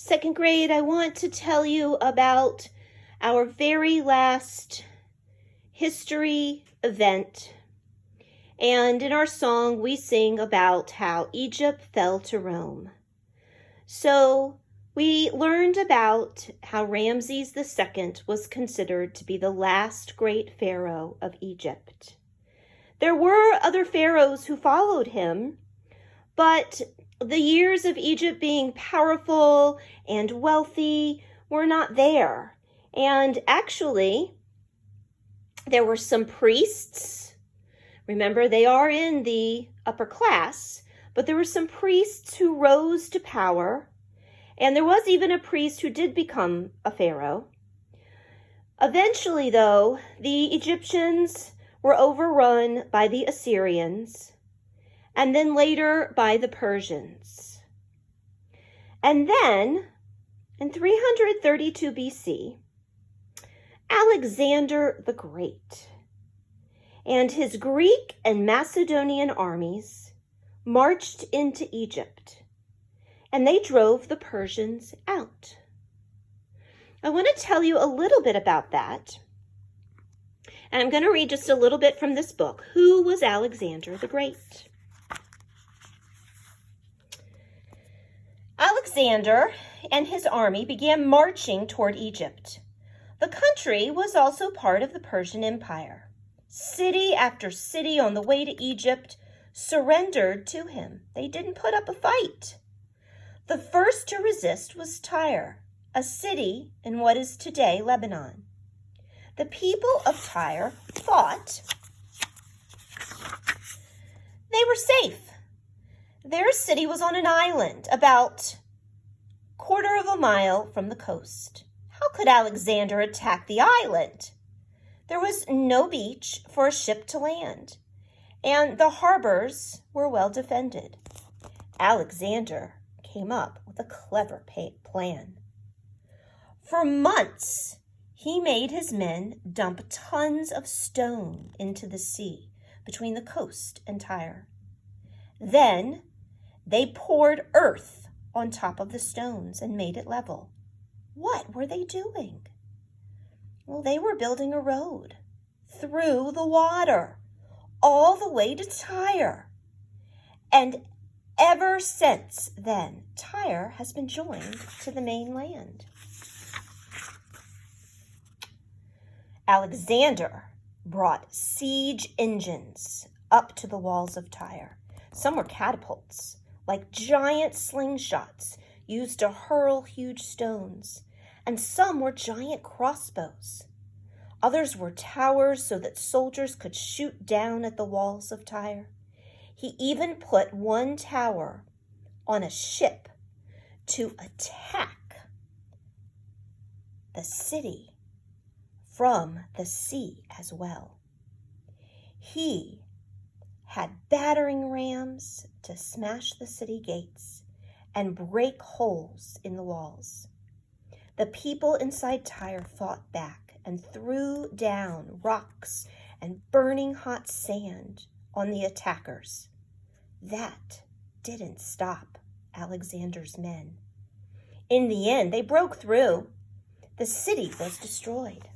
Second grade, I want to tell you about our very last history event. And in our song, we sing about how Egypt fell to Rome. So we learned about how Ramses II was considered to be the last great pharaoh of Egypt. There were other pharaohs who followed him, but the years of Egypt being powerful and wealthy were not there. And actually, there were some priests. Remember, they are in the upper class, but there were some priests who rose to power. And there was even a priest who did become a pharaoh. Eventually, though, the Egyptians were overrun by the Assyrians, and then later by the Persians. And then, in 332 BC, Alexander the Great and his Greek and Macedonian armies marched into Egypt, and they drove the Persians out. I want to tell you a little bit about that, and I'm going to read just a little bit from this book. Who was Alexander the Great? Alexander and his army began marching toward Egypt. The country was also part of the Persian Empire. City after city on the way to Egypt surrendered to him. They didn't put up a fight. The first to resist was Tyre, a city in what is today Lebanon. The people of Tyre thought they were safe. Their city was on an island about a quarter of a mile from the coast. How could Alexander attack the island? There was no beach for a ship to land, and the harbors were well defended. Alexander came up with a clever plan. For months, he made his men dump tons of stone into the sea between the coast and Tyre. Then they poured earth on top of the stones and made it level. What were they doing? Well, they were building a road through the water all the way to Tyre. And ever since then, Tyre has been joined to the mainland. Alexander brought siege engines up to the walls of Tyre. Some were catapults, like giant slingshots used to hurl huge stones, and some were giant crossbows. Others were towers so that soldiers could shoot down at the walls of Tyre. He even put one tower on a ship to attack the city from the sea as well. He had battering rams to smash the city gates and break holes in the walls. The people inside Tyre fought back and threw down rocks and burning hot sand on the attackers. That didn't stop Alexander's men. In the end, they broke through. The city was destroyed.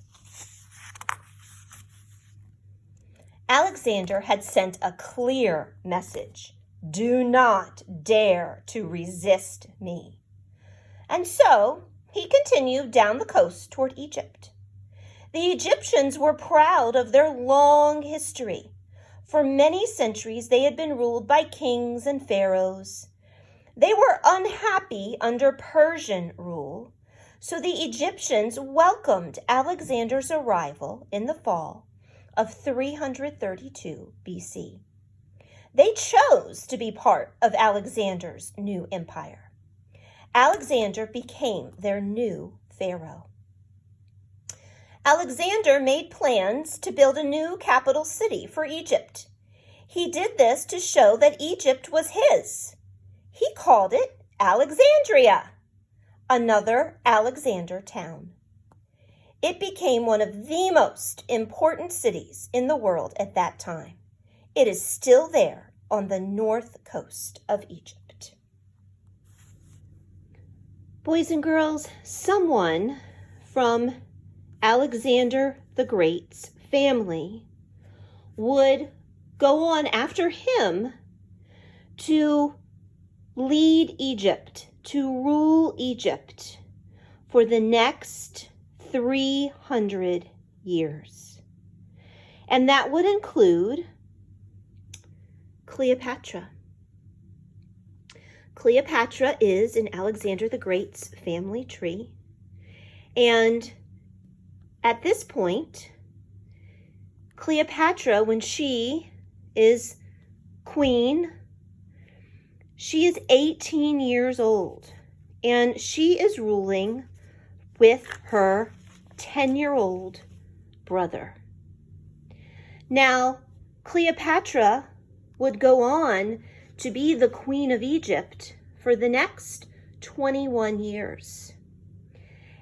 Alexander had sent a clear message. Do not dare to resist me. And so he continued down the coast toward Egypt. The Egyptians were proud of their long history. For many centuries, they had been ruled by kings and pharaohs. They were unhappy under Persian rule, so the Egyptians welcomed Alexander's arrival in the fall of 332 BC. They chose to be part of Alexander's new empire. Alexander became their new pharaoh. Alexander made plans to build a new capital city for Egypt. He did this to show that Egypt was his. He called it Alexandria, another Alexander town. It became one of the most important cities in the world at that time. It is still there on the north coast of Egypt. Boys and girls, someone from Alexander the Great's family would go on after him to lead Egypt, to rule Egypt for the next 300 years. And that would include Cleopatra. Cleopatra is in Alexander the Great's family tree. And at this point, Cleopatra, when she is queen, she is 18 years old. And she is ruling with her 10-year-old brother. Now, Cleopatra would go on to be the queen of Egypt for the next 21 years.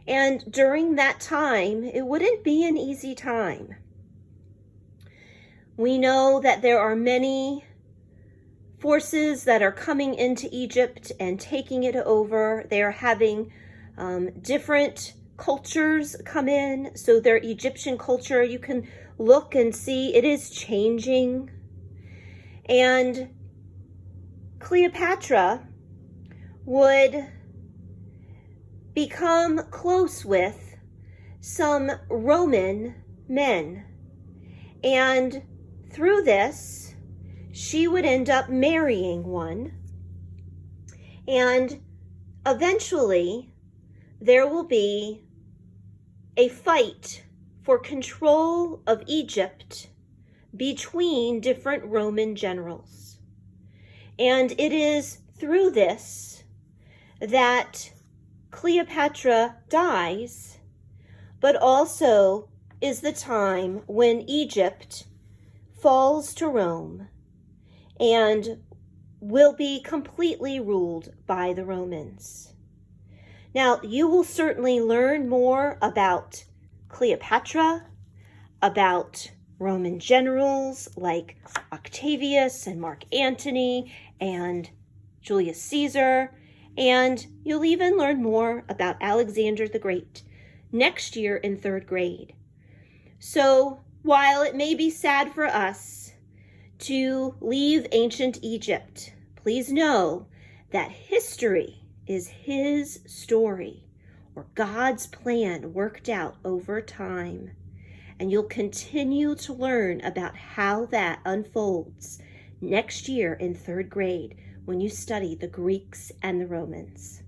And during that time, it wouldn't be an easy time. We know that there are many forces that are coming into Egypt and taking it over. They are having different cultures come in. So their Egyptian culture, you can look and see it is changing. And Cleopatra would become close with some Roman men. And through this, she would end up marrying one. And eventually, there will be a fight for control of Egypt between different Roman generals. And it is through this that Cleopatra dies, but also is the time when Egypt falls to Rome and will be completely ruled by the Romans. Now, you will certainly learn more about Cleopatra, about Roman generals like Octavius and Mark Antony and Julius Caesar, and you'll even learn more about Alexander the Great next year in 3rd grade. So while it may be sad for us to leave ancient Egypt, please know that history is His story, or God's plan worked out over time. And you'll continue to learn about how that unfolds next year in 3rd grade when you study the Greeks and the Romans.